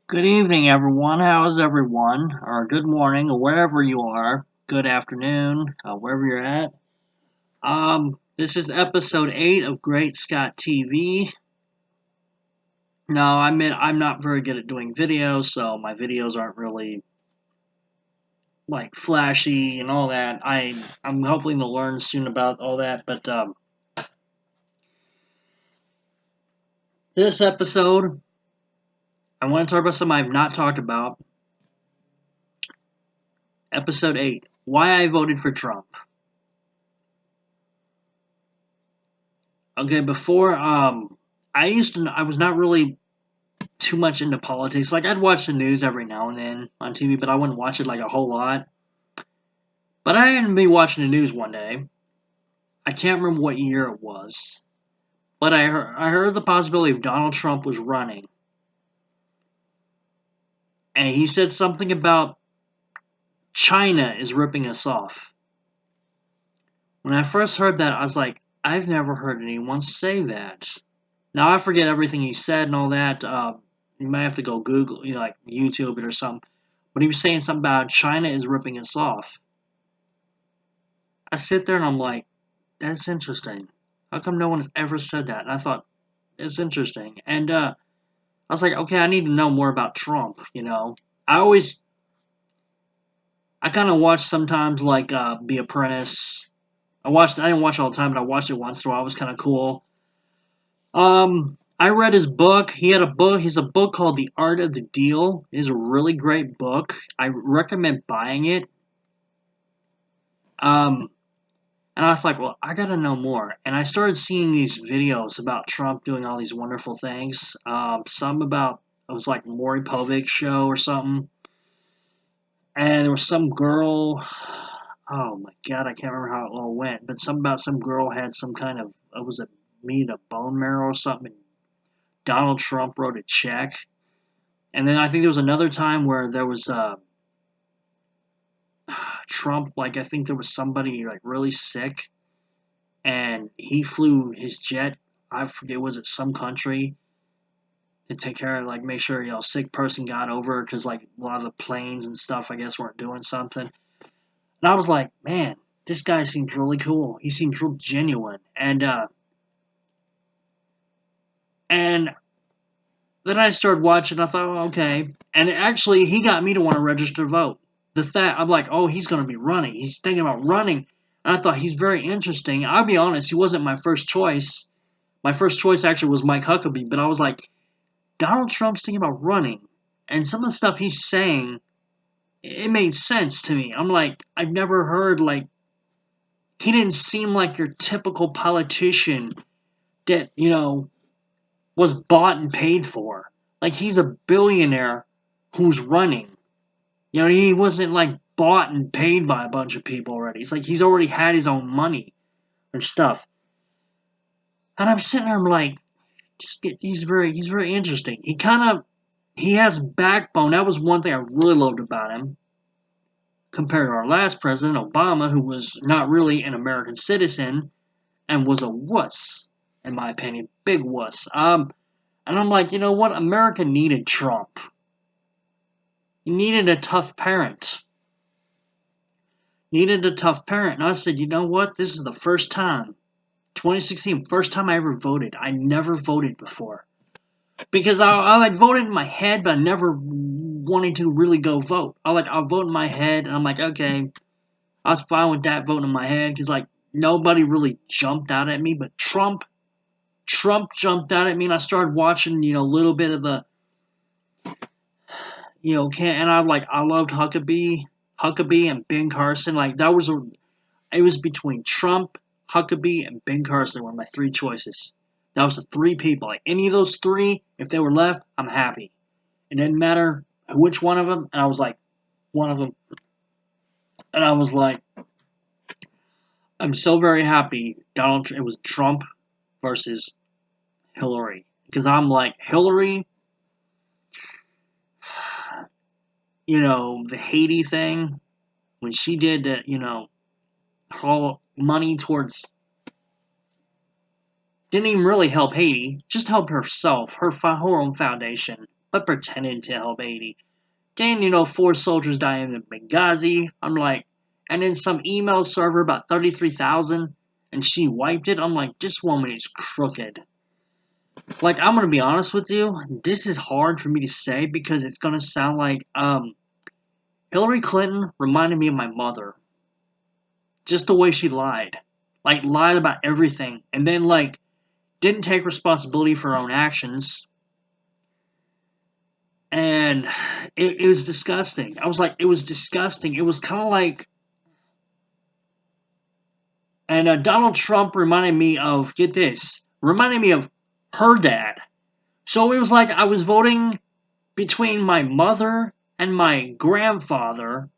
Good evening, everyone. How's everyone? Or good morning, or wherever you are. Good afternoon, wherever you're at. This is episode 8 of Great Scott TV. Now, I'm not very good at doing videos, so my videos aren't really like flashy and all that. I'm hoping to learn soon about all that, but this episode, I want to talk about something I've not talked about. Episode 8: Why I Voted for Trump. Okay, before I was not really too much into politics. Like I'd watch the news every now and then on TV, but I wouldn't watch it like a whole lot. But I happened to be watching the news one day. I can't remember what year it was, but I heard the possibility of Donald Trump was running, and he said something about China is ripping us off. When I first heard that, I was like, I've never heard anyone say that. Now I forget everything he said and all that. You might have to go Google, like YouTube it or something. But he was saying something about China is ripping us off. I sit there and I'm like, that's interesting. How come no one has ever said that? And I thought, it's interesting. And I was like, okay, I need to know more about Trump. I always, I kind of watch sometimes like The Apprentice. I didn't watch it all the time, but I watched it once in a while. It was kind of cool. I read his book. He's a book called The Art of the Deal. It's a really great book. I recommend buying it. Um, And I was like, well, I gotta know more. And I started seeing these videos about Trump doing all these wonderful things. Some about, it was like Maury Povich show or something. And there was some girl, oh my god, I can't remember how it all went. But some about some girl had some kind of, was it meat of bone marrow or something? And Donald Trump wrote a check. And then I think there was another time where there was Trump, like I think there was somebody like really sick and he flew his jet. I forget, was it some country to take care of, like, make sure sick person got over because like a lot of the planes and stuff I guess weren't doing something. And I was like, man, this guy seems really cool. He seems real genuine, and then I started watching. I thought, oh, okay, and actually he got me to want to register to vote. I'm like, oh, he's gonna be running. He's thinking about running. And I thought he's very interesting. I'll be honest, he wasn't my first choice. My first choice actually was Mike Huckabee, but I was like, Donald Trump's thinking about running, and some of the stuff he's saying, it made sense to me. I'm like, I've never heard, like, he didn't seem like your typical politician that, was bought and paid for. Like, he's a billionaire who's running. He wasn't, like, bought and paid by a bunch of people already. It's like he's already had his own money and stuff. And I'm sitting there, I'm like, he's very interesting. He has backbone. That was one thing I really loved about him compared to our last president, Obama, who was not really an American citizen and was a wuss, in my opinion, big wuss. And I'm like, you know what? America needed Trump. He needed a tough parent. Needed a tough parent. And I said, you know what? This is the first time, 2016, first time I ever voted. I never voted before. Because I like voted in my head, but I never wanted to really go vote. I'll vote in my head, and I'm like, okay, I was fine with that voting in my head because like nobody really jumped out at me, but Trump jumped out at me, and I started watching a little bit of the and I loved Huckabee and Ben Carson. Like it was between Trump, Huckabee, and Ben Carson were my three choices. That was the three people. Like any of those three, if they were left, I'm happy. It didn't matter which one of them, and I was like one of them, and I was like, I'm so very happy. It was Trump versus Hillary. Because I'm like, Hillary, the Haiti thing, when she did that, her money towards, didn't even really help Haiti, just helped herself, her own foundation. but pretending to help Haiti. Then, 4 soldiers die in Benghazi. I'm like, and then some email server about 33,000, and she wiped it. I'm like, this woman is crooked. Like, I'm gonna be honest with you, this is hard for me to say because it's gonna sound like, Hillary Clinton reminded me of my mother. Just the way she lied. Like, lied about everything, and then, like, didn't take responsibility for her own actions. And it was disgusting. I was like, it was disgusting. It was kind of like, and Donald Trump reminded me of, get this, reminded me of her dad. So it was like I was voting between my mother and my grandfather,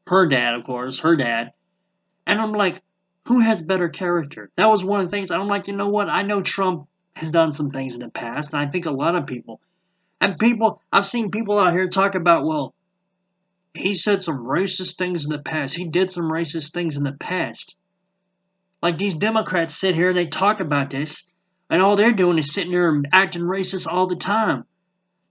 her dad, of course, her dad, and I'm like, who has better character? That was one of the things. I'm like, you know what? I know Trump has done some things in the past, and I think a lot of people, and people, I've seen people out here talk about, well, he said some racist things in the past. He did some racist things in the past. Like, these Democrats sit here and they talk about this, and all they're doing is sitting there and acting racist all the time.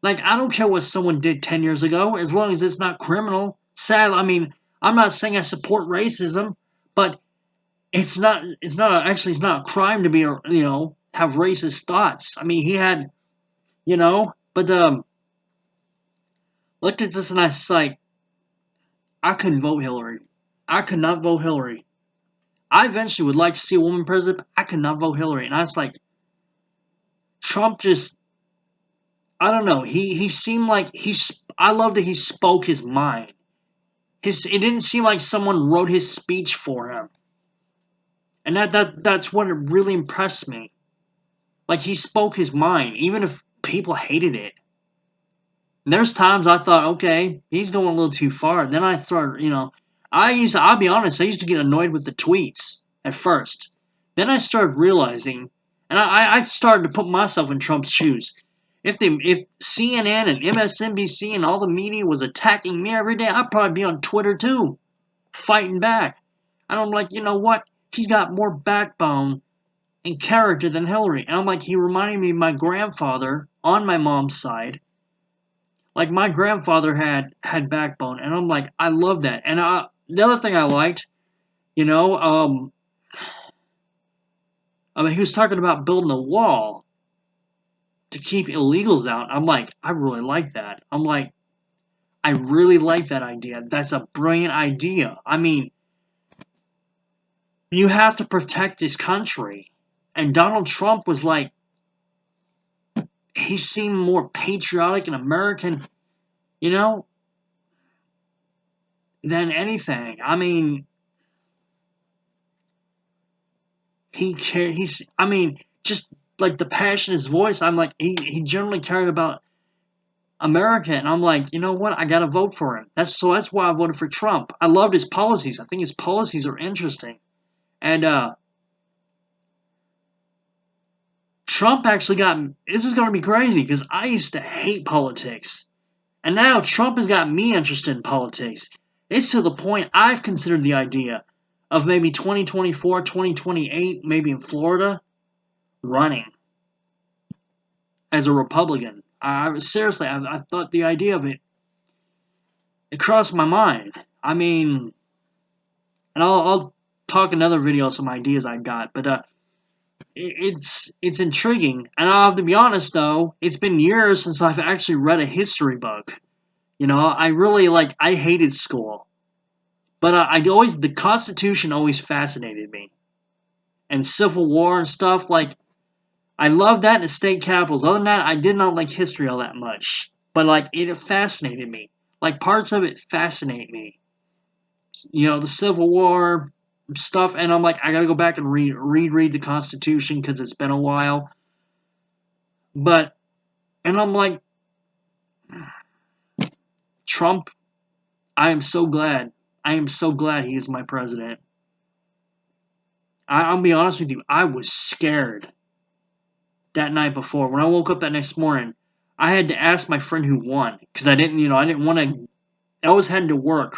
Like, I don't care what someone did 10 years ago, as long as it's not criminal. Sad, I mean, I'm not saying I support racism, but it's not a crime to be, have racist thoughts. I mean, he had, but, looked at this and I was like, I couldn't vote Hillary. I could not vote Hillary. I eventually would like to see a woman president, but I could not vote Hillary. And I was like, Trump just, I don't know. He seemed like I love that he spoke his mind. It didn't seem like someone wrote his speech for him. And that's what really impressed me. Like, he spoke his mind, even if people hated it. And there's times I thought, okay, he's going a little too far. And then I started, I'll be honest, I used to get annoyed with the tweets at first. Then I started realizing, and I started to put myself in Trump's shoes. If CNN and MSNBC and all the media was attacking me every day, I'd probably be on Twitter too, fighting back. And I'm like, you know what? He's got more backbone and character than Hillary. And I'm like, he reminded me of my grandfather on my mom's side. Like, my grandfather had backbone, and I'm like, I love that. And the other thing I liked, I mean, he was talking about building a wall to keep illegals out. I'm like, I really like that. I'm like, I really like that idea. That's a brilliant idea. I mean, you have to protect this country. And Donald Trump was like, he seemed more patriotic and American, than anything. I mean, just like the passion in his voice, I'm like, he generally cared about America, and I'm like, you know what, I gotta vote for him. That's why I voted for Trump. I loved his policies. I think his policies are interesting. And Trump actually this is gonna be crazy, because I used to hate politics. And now Trump has got me interested in politics. It's to the point I've considered the idea of maybe 2024, 2028, maybe in Florida, running as a Republican. Seriously, I thought the idea of it crossed my mind. I mean, and I'll talk another video of some ideas I got, but it's intriguing. And I'll have to be honest though, it's been years since I've actually read a history book. I really I hated school, but the Constitution always fascinated me, and Civil War and stuff. Like, I love that in the state capitals. Other than that, I did not like history all that much, but it fascinated me. Like, parts of it fascinate me. The Civil War stuff, and I'm like, I gotta go back and reread the Constitution because it's been a while. And I'm like, Trump, I am so glad. I am so glad he is my president. I'll be honest with you, I was scared that night before. When I woke up that next morning, I had to ask my friend who won, because I didn't want to, I was heading to work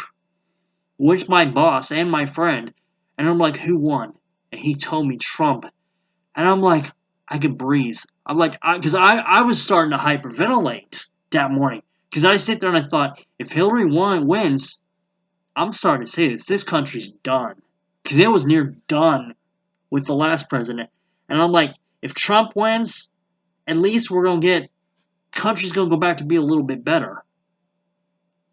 with my boss and my friend, and I'm like, who won? And he told me Trump. And I'm like, I could breathe. I'm like, because I was starting to hyperventilate that morning. Because I sit there and I thought, if Hillary wins, I'm starting to say this country's done. Because it was near done with the last president. And I'm like, if Trump wins, at least we're going to get, country's going to go back to be a little bit better.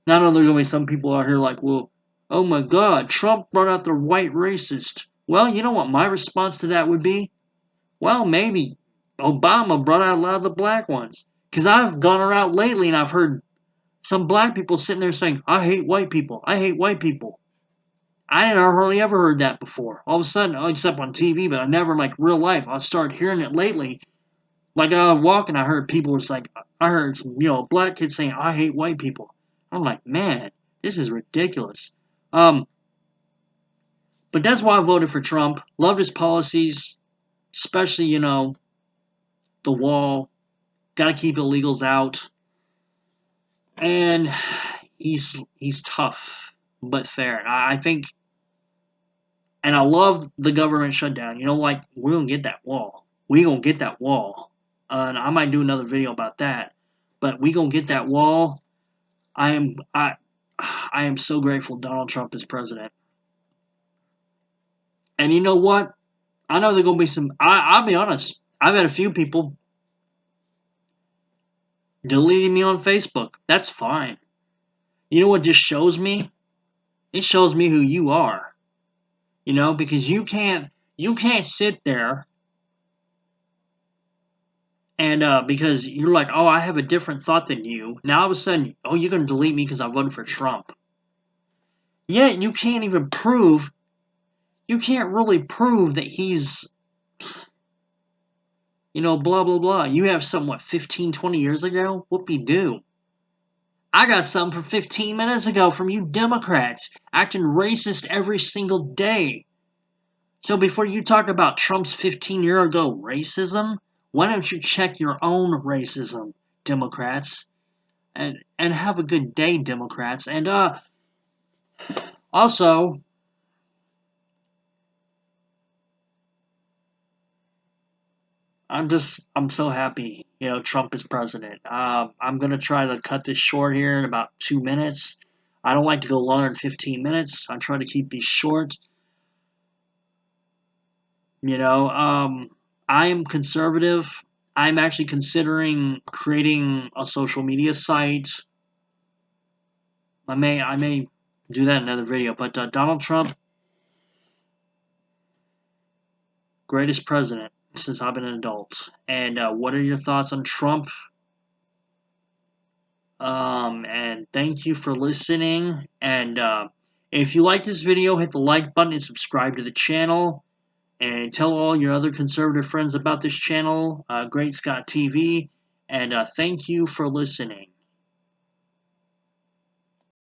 Now I know there's going to be some people out here like, well, oh my God, Trump brought out the white racist. Well, you know what my response to that would be? Well, maybe Obama brought out a lot of the black ones. Because I've gone around lately and I've heard some black people sitting there saying, I hate white people. I hate white people. I didn't hardly ever heard that before. All of a sudden, except on TV, but I never, like, real life. I started hearing it lately. Like, I was walking, I heard people was like, I heard, a black kid saying, I hate white people. I'm like, man, this is ridiculous. But that's why I voted for Trump. Loved his policies, especially, the wall. Got to keep illegals out. And he's tough, but fair. And I think, and I love the government shutdown. Like, we're going to get that wall. We're going to get that wall. And I might do another video about that. But we going to get that wall. I am so grateful Donald Trump is president. And you know what? I know there are going to be some... I'll be honest. I've had a few people deleting me on Facebook. That's fine. You know what this shows me? It shows me who you are. Because you can't sit there and because you're like, oh, I have a different thought than you. Now all of a sudden, oh, you're going to delete me because I voted for Trump. Yet you can't even prove, you can't really prove that he's, blah, blah, blah. You have something, 15, 20 years ago? Whoopie-doo. I got something from 15 minutes ago from you Democrats acting racist every single day. So before you talk about Trump's 15-year-ago racism, why don't you check your own racism, Democrats? And have a good day, Democrats. And also, I'm so happy, Trump is president. I'm gonna try to cut this short here in about 2 minutes. I don't like to go longer than 15 minutes. I try to keep these short. I am conservative. I'm actually considering creating a social media site. I may do that in another video. But Donald Trump, greatest president since I've been an adult. And what are your thoughts on Trump? And thank you for listening. And if you like this video, hit the like button and subscribe to the channel. And tell all your other conservative friends about this channel, Great Scott TV. And thank you for listening.